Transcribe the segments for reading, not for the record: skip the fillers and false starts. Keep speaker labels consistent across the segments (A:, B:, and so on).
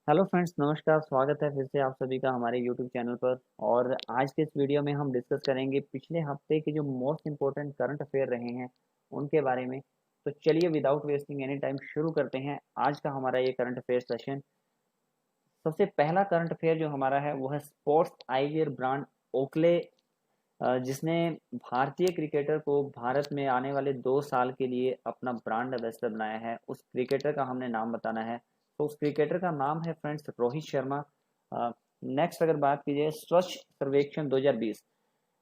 A: Hello friends, नमस्कार। स्वागत है फिर से आप सभी का हमारे यूट्यूब चैनल पर। और आज के इस वीडियो में हम डिस्कस करेंगे पिछले हफ्ते के जो मोस्ट इम्पोर्टेंट करंट अफेयर रहे हैं उनके बारे में। तो चलिए विदाउट वेस्टिंग एनी टाइम शुरू करते हैं आज का हमारा ये करंट अफेयर सेशन। सबसे पहला करंट अफेयर जो हमारा है वो है स्पोर्ट्स आईवेयर ब्रांड ओकले, जिसने भारतीय क्रिकेटर को भारत में आने वाले 2 साल के लिए अपना ब्रांड एम्बेसडर बनाया है। उस क्रिकेटर का हमने नाम बताना है। तो उस क्रिकेटर का नाम है फ्रेंड्स रोहित शर्मा। नेक्स्ट अगर बात की जाए स्वच्छ सर्वेक्षण 2020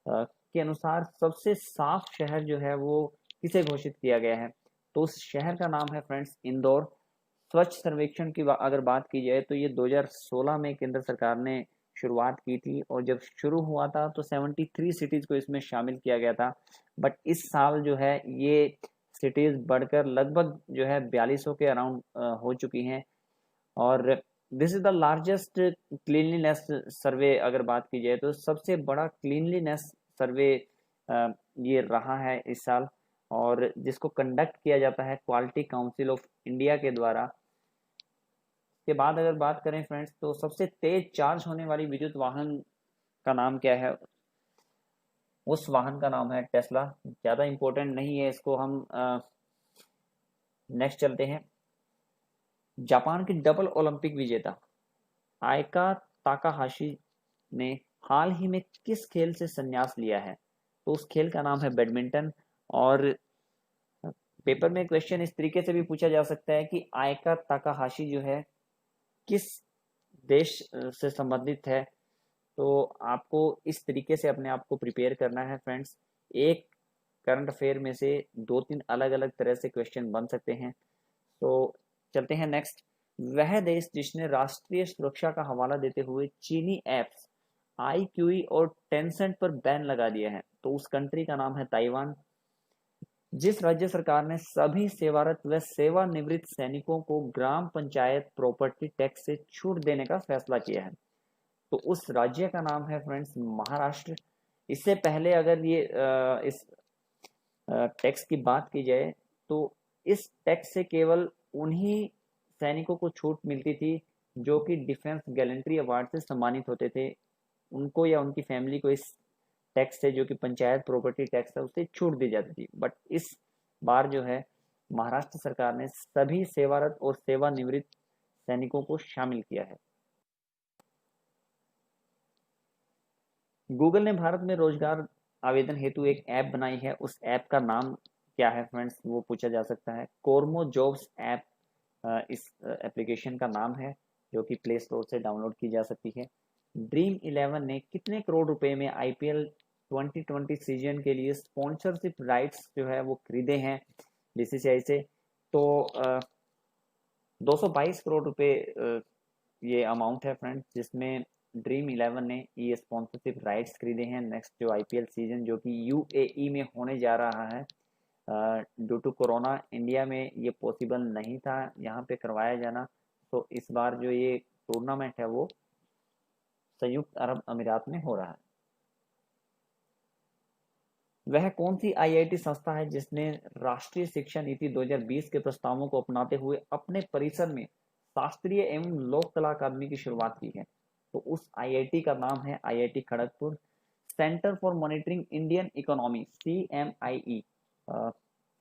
A: के अनुसार सबसे साफ शहर जो है वो किसे घोषित किया गया है, तो उस शहर का नाम है फ्रेंड्स इंदौर। स्वच्छ सर्वेक्षण की अगर बात की जाए तो ये 2016 में केंद्र सरकार ने शुरुआत की थी, और जब शुरू हुआ था तो 73 सिटीज को इसमें शामिल किया गया था। बट इस साल जो है ये सिटीज बढ़कर लगभग जो है 4200 के अराउंड हो चुकी हैं। और this is the largest cleanliness survey अगर बात की जाए तो सबसे बड़ा क्लीनलीनेस सर्वे ये रहा है इस साल, और जिसको कंडक्ट किया जाता है क्वालिटी काउंसिल ऑफ इंडिया के द्वारा। के बाद अगर बात करें फ्रेंड्स तो सबसे तेज चार्ज होने वाली विद्युत वाहन का नाम क्या है, उस वाहन का नाम है टेस्ला। ज़्यादा इम्पोर्टेंट नहीं है, इसको हम नेक्स्ट चलते हैं। जापान की डबल ओलंपिक विजेता आयका ताकाहाशी ने हाल ही में किस खेल से संन्यास लिया है, तो उस खेल का नाम है बैडमिंटन। और पेपर में क्वेश्चन इस तरीके से भी पूछा जा सकता है कि आयका ताकाहाशी जो है किस देश से संबंधित है। तो आपको इस तरीके से अपने आप को प्रिपेयर करना है फ्रेंड्स। एक करंट अफेयर में से 2-3 अलग अलग तरह से क्वेश्चन बन सकते हैं। तो चलते हैं नेक्स्ट। वह देश जिसने राष्ट्रीय सुरक्षा का हवाला देते हुए चीनी एप्स आईक्यूई और टेंसेंट पर बैन लगा दिया है, तो उस कंट्री का नाम है ताइवान। जिस राज्य सरकार ने सभी सेवारत व सेवानिवृत्त सैनिकों को ग्राम पंचायत प्रॉपर्टी टैक्स से छूट देने का फैसला किया है, तो उस राज्य का नाम है फ्रेंड्स महाराष्ट्र। इससे पहले अगर ये इस टैक्स की बात की जाए तो इस टैक्स से केवल उन्हीं सैनिकों को छूट मिलती थी जो कि डिफेंस गैलेंट्री अवार्ड से सम्मानित होते थे। उनको या उनकी फैमिली को इस टैक्स से, जो कि पंचायत प्रॉपर्टी टैक्स है, उससे छूट दी जाती थी। बट इस बार जो है महाराष्ट्र सरकार ने सभी सेवारत और सेवानिवृत्त सैनिकों को शामिल किया है। गूगल ने भारत में रोजगार आवेदन हेतु एक ऐप बनाई है, उस ऐप का नाम क्या है फ्रेंड्स, वो पूछा जा सकता है। कोर्मो जॉब्स ऐप इस एप्लीकेशन का नाम है, जो कि प्ले स्टोर से डाउनलोड की जा सकती है। ड्रीम 11 ने कितने करोड़ रुपए में आईपीएल 2020 सीजन के लिए स्पॉन्सरशिप राइट्स जो है वो खरीदे हैं बीसीसीआई से, तो 222 करोड़ रुपए ये अमाउंट है फ्रेंड्स, जिसमें ड्रीम 11 ने ये स्पॉन्सरशिप राइट्स खरीदे हैं। नेक्स्ट जो आईपीएल सीजन जो कि यूएई में होने जा रहा है, ड्यू टू कोरोना इंडिया में ये पॉसिबल नहीं था यहाँ पे करवाया जाना, तो इस बार जो ये टूर्नामेंट है वो संयुक्त अरब अमीरात में हो रहा है। वह कौन सी आईआईटी संस्था है जिसने राष्ट्रीय शिक्षा नीति 2020 के प्रस्तावों को अपनाते हुए अपने परिसर में शास्त्रीय एवं लोक कला अकादमी की शुरुआत की है, तो उस आईआईटी का नाम है IIT Kharagpur. Centre for monitoring Indian economy CMIE,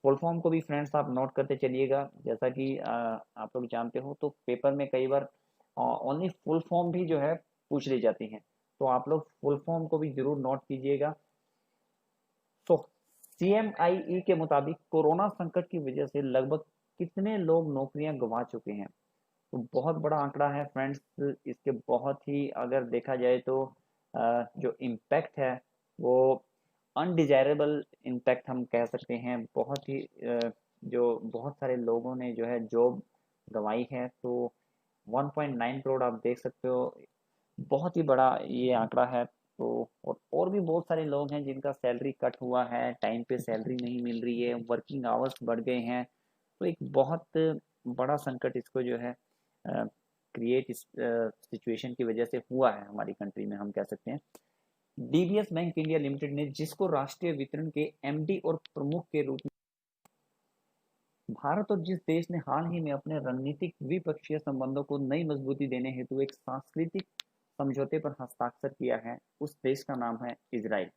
A: full form को भी फ्रेंड्स आप नोट करते चलिएगा, जैसा कि आप लोग जानते हो तो पेपर में कई बार ओनली फुल फॉर्म भी जो है पूछ ली जाती हैं, तो आप लोग फुल फॉर्म को भी जरूर नोट कीजिएगा। तो CMIE के मुताबिक कोरोना संकट की वजह से लगभग कितने लोग नौकरियां गंवा चुके हैं, तो बहुत बड़ा आंकड़ा है फ्रेंड्स। इसके बहुत ही अगर देखा जाए तो जो इम्पैक्ट है वो अनडिजायरेबल इम्पैक्ट हम कह सकते हैं। बहुत ही जो बहुत सारे लोगों ने जो है जॉब गंवाई है, तो 1.9 करोड़ आप देख सकते हो, बहुत ही बड़ा ये आंकड़ा है। तो और भी बहुत सारे लोग हैं जिनका सैलरी कट हुआ है, टाइम पे सैलरी नहीं मिल रही है, वर्किंग आवर्स बढ़ गए हैं, तो एक बहुत बड़ा संकट इसको जो है क्रिएट इस सिचुएशन की वजह से हुआ है हमारी कंट्री में, हम कह सकते हैं। डीबीएस बैंक इंडिया लिमिटेड ने जिसको राष्ट्रीय वितरण के एमडी और प्रमुख के रूप में भारत और जिस देश ने हाल ही में अपने रणनीतिक द्विपक्षीय संबंधों को नई मजबूती देने हेतु एक सांस्कृतिक समझौते पर हस्ताक्षर किया है, उस देश का नाम है इजराइल।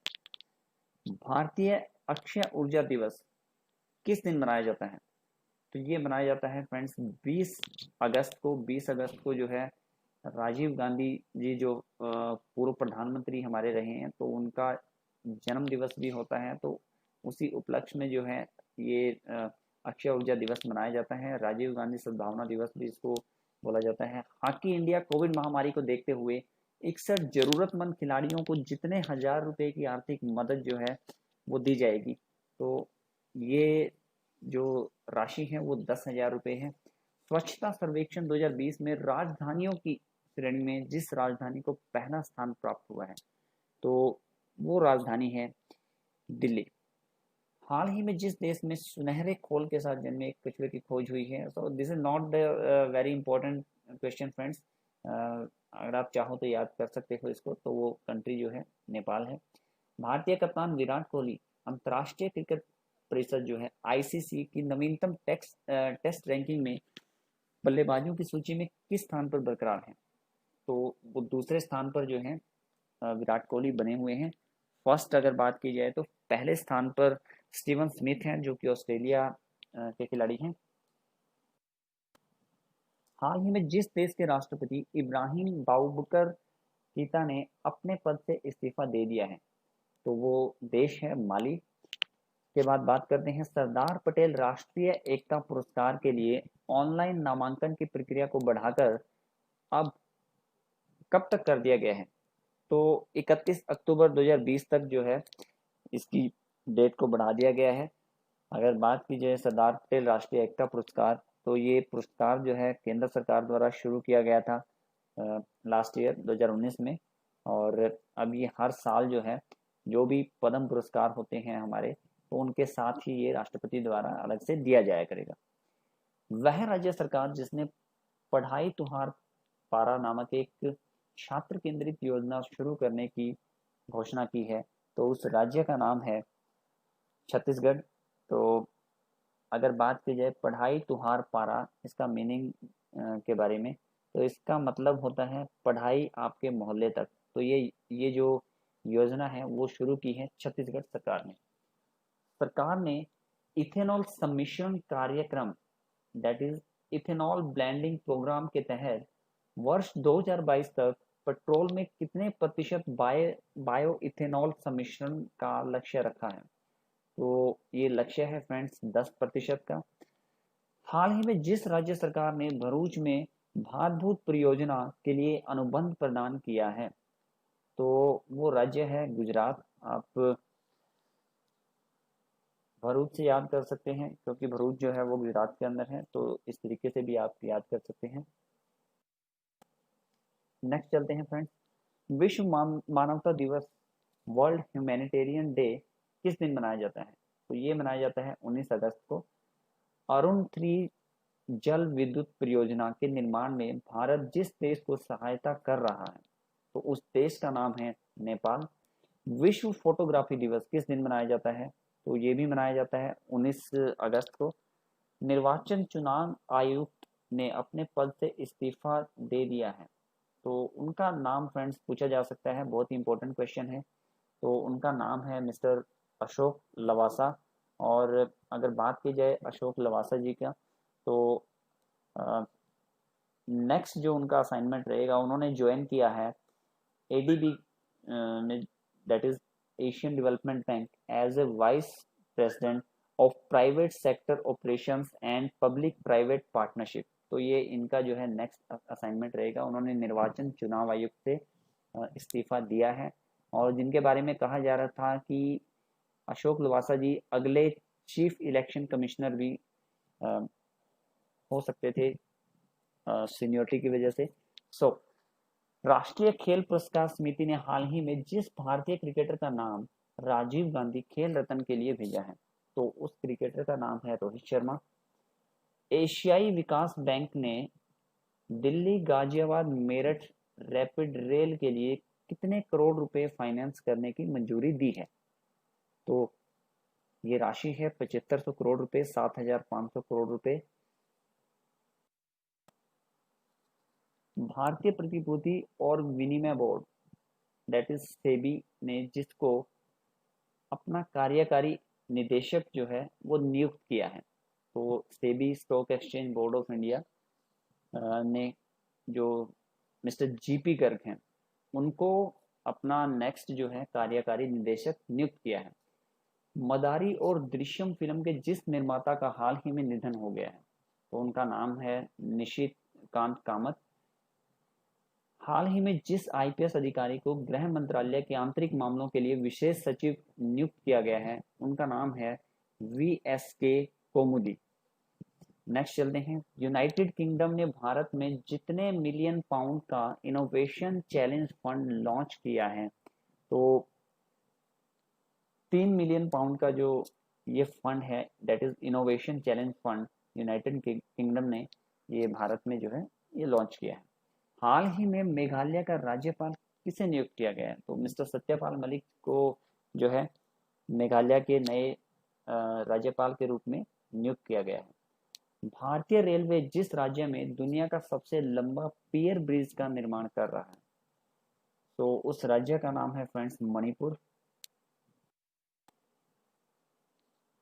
A: भारतीय अक्षय ऊर्जा दिवस किस दिन मनाया जाता है? तो ये मनाया जाता है फ्रेंड्स 20 अगस्त को। 20 अगस्त को जो है राजीव गांधी जी जो पूर्व प्रधानमंत्री हमारे रहे हैं, तो उनका जन्म दिवस भी होता है। तो उसी उपलक्ष्य में जो है ये अक्षय ऊर्जा दिवस मनाया जाता है। राजीव गांधी सद्भावना दिवस भी इसको बोला जाता है। हॉकी इंडिया कोविड महामारी को देखते हुए 61 जरूरतमंद खिलाड़ियों को जितने हजार रुपए की आर्थिक मदद जो है वो दी जाएगी। तो ये जो राशि है वो 10,000 रुपये है। स्वच्छता सर्वेक्षण 2020 में राजधानियों की श्रेणी में जिस राजधानी को पहला स्थान प्राप्त हुआ है, तो वो राजधानी है दिल्ली। हाल ही में जिस देश में सुनहरे खोल के साथ जन्मे एक कछुए की खोज हुई है, so this is not the very important question friends, अगर आप चाहो तो याद कर सकते हो इसको। तो वो कंट्री जो है नेपाल है। भारतीय कप्तान विराट कोहली अंतर्राष्ट्रीय क्रिकेट परिषद जो है आईसीसी की नवीनतम टेस्ट रैंकिंग में बल्लेबाजों की सूची में किस स्थान पर बरकरार है? तो वो दूसरे स्थान पर जो है विराट कोहली बने हुए हैं। फर्स्ट अगर बात की जाए तो पहले स्थान पर स्टीवन स्मिथ हैं जो कि ऑस्ट्रेलिया के खिलाड़ी हैं। हाल ही में जिस देश के राष्ट्रपति इब्राहिम बाउबकर कीता ने अपने पद से इस्तीफा दे दिया है, तो वो देश है माली। के बाद बात करते हैं सरदार पटेल राष्ट्रीय एकता पुरस्कार के लिए ऑनलाइन नामांकन की प्रक्रिया को बढ़ाकर अब कब तक कर दिया गया है? तो 31 अक्टूबर 2020 तक जो है इसकी डेट को बढ़ा दिया गया है। अगर बात की जाए सरदार पटेल राष्ट्रीय एकता पुरस्कार, तो ये पुरस्कार जो है केंद्र सरकार द्वारा शुरू किया गया था लास्ट ईयर 2019 में, और अब ये हर साल जो है जो भी पद्म पुरस्कार होते हैं हमारे, तो उनके साथ ही ये राष्ट्रपति द्वारा अलग से दिया जाया करेगा। वह राज्य सरकार जिसने पढ़ाई तुहार पारा नामक एक छात्र केंद्रित योजना शुरू करने की घोषणा की है, तो उस राज्य का नाम है छत्तीसगढ़। तो अगर बात की जाए पढ़ाई तुहार पारा, इसका मीनिंग के बारे में, तो इसका मतलब होता है पढ़ाई आपके मोहल्ले तक। तो ये जो योजना है वो शुरू की है छत्तीसगढ़ सरकार ने। सरकार ने इथेनॉल सम्मिश्रण कार्यक्रम that is ethanol blending programme के तहत वर्ष 2022 तक पेट्रोल में कितने प्रतिशत बायो इथेनॉल सम्मिश्रण का लक्ष्य रखा है? तो ये लक्ष्य है फ्रेंड्स 10% का। हाल ही में जिस राज्य सरकार ने भरूच में भातभूत परियोजना के लिए अनुबंध प्रदान किया है, तो वो राज्य है गुजरात। आप भरूच से याद कर सकते हैं क्योंकि भरूच जो है वो गुजरात के अंदर है, तो इस तरीके से भी आप याद कर सकते हैं। नेक्स्ट चलते हैं फ्रेंड्स, विश्व मानवता दिवस वर्ल्ड ह्यूमैनिटेरियन डे किस दिन मनाया जाता है? तो ये मनाया जाता है 19 अगस्त को। अरुण 3 जल विद्युत परियोजना के निर्माण में भारत जिस देश को सहायता कर रहा है, तो उस देश का नाम है नेपाल। विश्व फोटोग्राफी दिवस किस दिन मनाया जाता है? तो ये भी मनाया जाता है 19 अगस्त को। निर्वाचन चुनाव आयुक्त ने अपने पद से इस्तीफा दे दिया है, तो उनका नाम फ्रेंड्स पूछा जा सकता है, बहुत ही इंपॉर्टेंट क्वेश्चन है। तो उनका नाम है मिस्टर अशोक लवासा। और अगर बात की जाए अशोक लवासा जी का, तो नेक्स्ट जो उनका असाइनमेंट रहेगा, उन्होंने ज्वाइन किया है ADB that is Asian Development Bank as a vice president of private sector operations and public private partnership. तो ये इनका जो है नेक्स्ट असाइनमेंट रहेगा। उन्होंने निर्वाचन चुनाव आयुक्त से इस्तीफा दिया है, और जिनके बारे में कहा जा रहा था कि अशोक लवासा जी अगले चीफ इलेक्शन कमिश्नर भी हो सकते थे सीनियरिटी की वजह से। सो राष्ट्रीय खेल पुरस्कार समिति ने हाल ही में जिस भारतीय क्रिकेटर का नाम राजीव गांधी खेल रत्न के लिए भेजा है, तो उस क्रिकेटर का नाम है रोहित शर्मा। एशियाई विकास बैंक ने दिल्ली गाजियाबाद मेरठ रैपिड रेल के लिए कितने करोड़ रुपए फाइनेंस करने की मंजूरी दी है? तो ये राशि है 7500 करोड़ रुपए, 7500 करोड़ रुपए। भारतीय प्रतिभूति और विनिमय बोर्ड दैट इज सेबी ने जिसको अपना कार्यकारी निदेशक जो है वो नियुक्त किया है, तो SEBI stock exchange board of India ने जो मिस्टर जीपी गर्ग हैं उनको अपना नेक्स्ट जो है कार्यकारी निदेशक नियुक्त किया है। मदारी और दृश्यम फिल्म के जिस निर्माता का हाल ही में निधन हो गया है, तो उनका नाम है निशित कांत कामत। हाल ही में जिस आईपीएस अधिकारी को गृह मंत्रालय के आंतरिक मामलों के लिए विशेष सचिव नियुक्त किया गया है, उनका नाम है वीएसके कोमुदी। नेक्स्ट चलते हैं। यूनाइटेड किंगडम ने भारत में जितने मिलियन पाउंड का इनोवेशन चैलेंज फंड लॉन्च किया है, तो 3 मिलियन पाउंड का जो ये फंड है that is innovation challenge fund, United kingdom ने ये भारत में जो है ये लॉन्च किया है। हाल ही में मेघालय का राज्यपाल किसे नियुक्त किया गया है, तो मिस्टर सत्यपाल मलिक को जो है मेघालय के नए राज्यपाल के रूप में नियुक्त किया गया है। भारतीय रेलवे जिस राज्य में दुनिया का सबसे लंबा पियर ब्रिज का निर्माण कर रहा है, तो उस राज्य का नाम है फ्रेंड्स मणिपुर।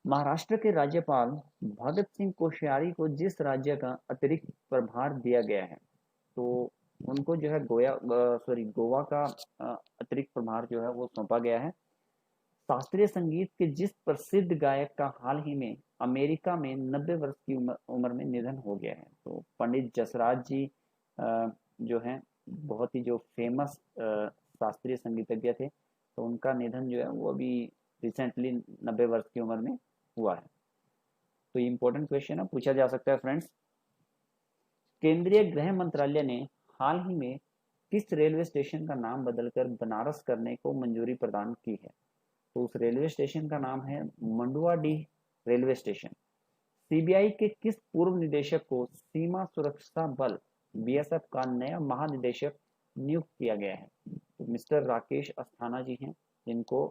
A: महाराष्ट्र के राज्यपाल भगत सिंह कोश्यारी को जिस राज्य का अतिरिक्त प्रभार दिया गया है, तो उनको जो है गोवा का अतिरिक्त प्रभार जो है वो सौंपा गया है। शास्त्रीय संगीत के जिस प्रसिद्ध गायक का हाल ही में अमेरिका में 90 वर्ष की उम्र में निधन हो गया है, तो पंडित जसराज जी जो हैं बहुत ही जो फेमस शास्त्रीय संगीतज्ञ थे, तो उनका निधन जो है वो अभी रिसेंटली 90 वर्ष की उम्र में हुआ है। तो ये इंपॉर्टेंट क्वेश्चन है, पूछा जा सकता है फ्रेंड्स। केंद्रीय गृह मंत्रालय ने हाल ही में किस रेलवे स्टेशन का नाम बदलकर बनारस करने को मंजूरी प्रदान की है, तो उस रेलवे स्टेशन का नाम है मंडुआडीह रेलवे स्टेशन। सीबीआई के किस पूर्व निदेशक को सीमा सुरक्षा बल बीएसएफ का नया महानिदेशक नियुक्त किया गया है, तो मिस्टर राकेश अस्थाना जी हैं जिनको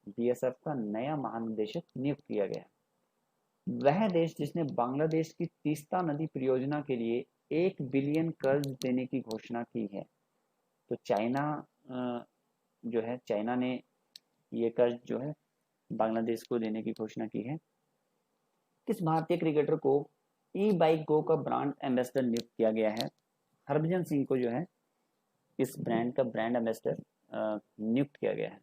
A: बीएसएफ का नया महानिदेशक नियुक्त किया गया है। वह देश जिसने बांग्लादेश की तीस्ता नदी परियोजना के लिए 1 बिलियन कर्ज देने की घोषणा की है, तो चाइना जो है चाइना ने ये कर्ज जो है बांग्लादेश को देने की घोषणा की है। किस भारतीय क्रिकेटर को ई बाइक गो का ब्रांड एम्बेसडर नियुक्त किया गया है, हरभजन सिंह को जो है इस ब्रांड का ब्रांड एम्बेसडर नियुक्त किया गया है।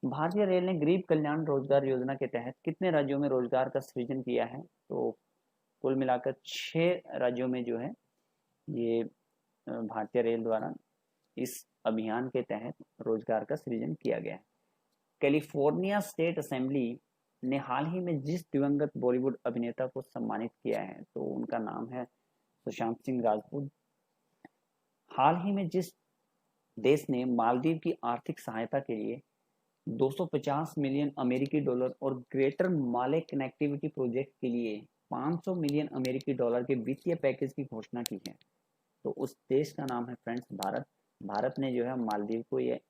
A: भारतीय रेल ने गरीब कल्याण रोजगार योजना के तहत कितने राज्यों में रोजगार का सृजन किया है, तो कुल मिलाकर 6 राज्यों में जो है ये भारतीय रेल द्वारा इस अभियान के तहत रोजगार का सृजन किया गया है। कैलिफोर्निया स्टेट असेंबली ने हाल ही में जिस दिवंगत बॉलीवुड अभिनेता को सम्मानित किया है, तो उनका नाम है सुशांत सिंह राजपूत। हाल ही में जिस देश ने मालदीव की आर्थिक सहायता के लिए 250 मिलियन अमेरिकी डॉलर और ग्रेटर माले कनेक्टिविटी प्रोजेक्ट के लिए 500 मिलियन अमेरिकी डॉलर के वित्तीय पैकेज की घोषणा की है, तो उस देश का नाम है फ्रेंड्स भारत। भारत ने जो है मालदीव को ये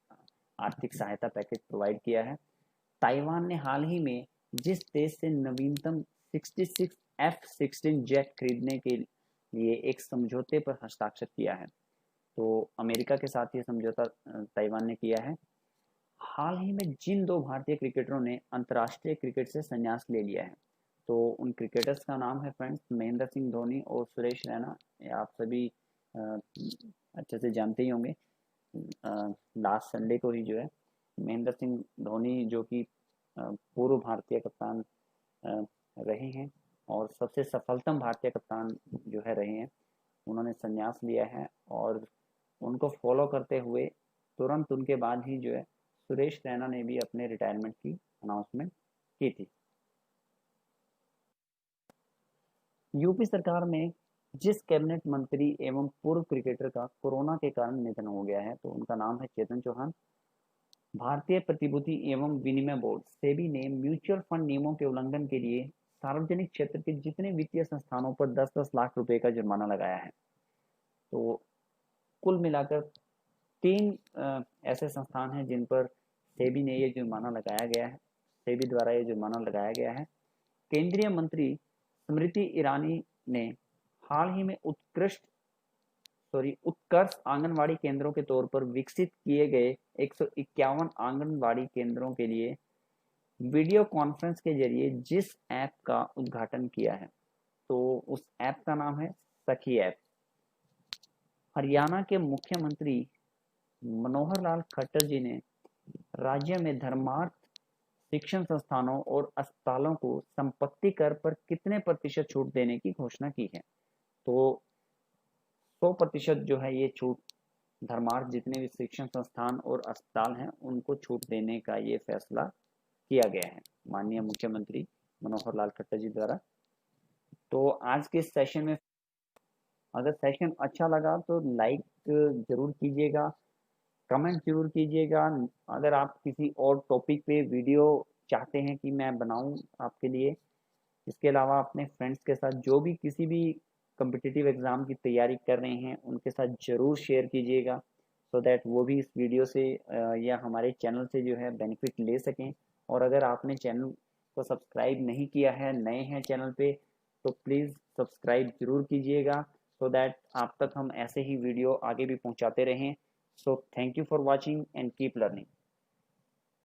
A: आर्थिक सहायता पैकेज प्रोवाइड किया है। ताइवान ने हाल ही में जिस देश से नवीनतम 66 F-16 जेट खरीदने के लिए एक समझौते पर हस्ताक्षर किया है, तो अमेरिका के साथ ये समझौता ताइवान ने किया है। हाल ही में जिन 2 भारतीय क्रिकेटरों ने अंतर्राष्ट्रीय क्रिकेट से संन्यास ले लिया है, तो उन क्रिकेटर्स का नाम है फ्रेंड्स महेंद्र सिंह धोनी और सुरेश रैना। आप सभी अच्छे से जानते ही होंगे। लास्ट संडे को ही जो है महेंद्र सिंह धोनी जो कि पूर्व भारतीय कप्तान रहे हैं और सबसे सफलतम भारतीय कप्तान जो है रहे हैं, उन्होंने संन्यास लिया है और उनको फॉलो करते हुए तुरंत उनके बाद ही जो है सुरेश रैना ने भी अपने रिटायरमेंट की अनाउंसमेंट की थी। यूपी सरकार में जिस कैबिनेट मंत्री एवं पूर्व क्रिकेटर का कोरोना के कारण निधन हो गया है, तो उनका नाम है चेतन चौहान। भारतीय प्रतिभूति एवं विनिमय बोर्ड सेबी ने म्यूचुअल फंड नियमों के उल्लंघन के लिए सार्वजनिक क्षेत्र के जितने वित्तीय संस्थानों पर 10-10 लाख रुपए का जुर्माना लगाया है, तो कुल मिलाकर 3 ऐसे संस्थान हैं जिन पर सेबी ने ये जुर्माना लगाया गया है, सेबी द्वारा ये जुर्माना लगाया गया है। केंद्रीय मंत्री स्मृति ईरानी ने हाल ही में उत्कर्ष आंगनवाड़ी केंद्रों के तौर पर विकसित किए गए 151 आंगनवाड़ी केंद्रों के लिए वीडियो कॉन्फ्रेंस के जरिए जिस ऐप का उद्घाटन किया है, तो उस ऐप का नाम है सखी ऐप। हरियाणा के मुख्यमंत्री मनोहर लाल खट्टर जी ने राज्य में धर्मार्थ शिक्षण संस्थानों और अस्पतालों को संपत्ति कर पर कितने प्रतिशत छूट देने की घोषणा की है। तो 100% जो है ये छूट धर्मार्थ जितने भी शिक्षण संस्थान और अस्पताल हैं उनको छूट देने का ये फैसला किया गया है माननीय मुख्यमंत्री मनोहर लाल खट्टर जी द्वारा। तो आज के सेशन में अगर सेशन अच्छा लगा तो लाइक जरूर कीजिएगा, कमेंट जरूर कीजिएगा। अगर आप किसी और टॉपिक पे वीडियो चाहते हैं कि मैं बनाऊं आपके लिए, इसके अलावा अपने फ्रेंड्स के साथ जो भी किसी भी कम्पिटिटिव एग्ज़ाम की तैयारी कर रहे हैं उनके साथ ज़रूर शेयर कीजिएगा, सो दैट वो भी इस वीडियो से या हमारे चैनल से जो है बेनिफिट ले सकें। और अगर आपने चैनल को सब्सक्राइब नहीं किया है, नए हैं चैनल पे, तो प्लीज़ सब्सक्राइब ज़रूर कीजिएगा, सो दैट आप तक हम ऐसे ही वीडियो आगे भी पहुंचाते रहें। So thank you for watching and keep learning.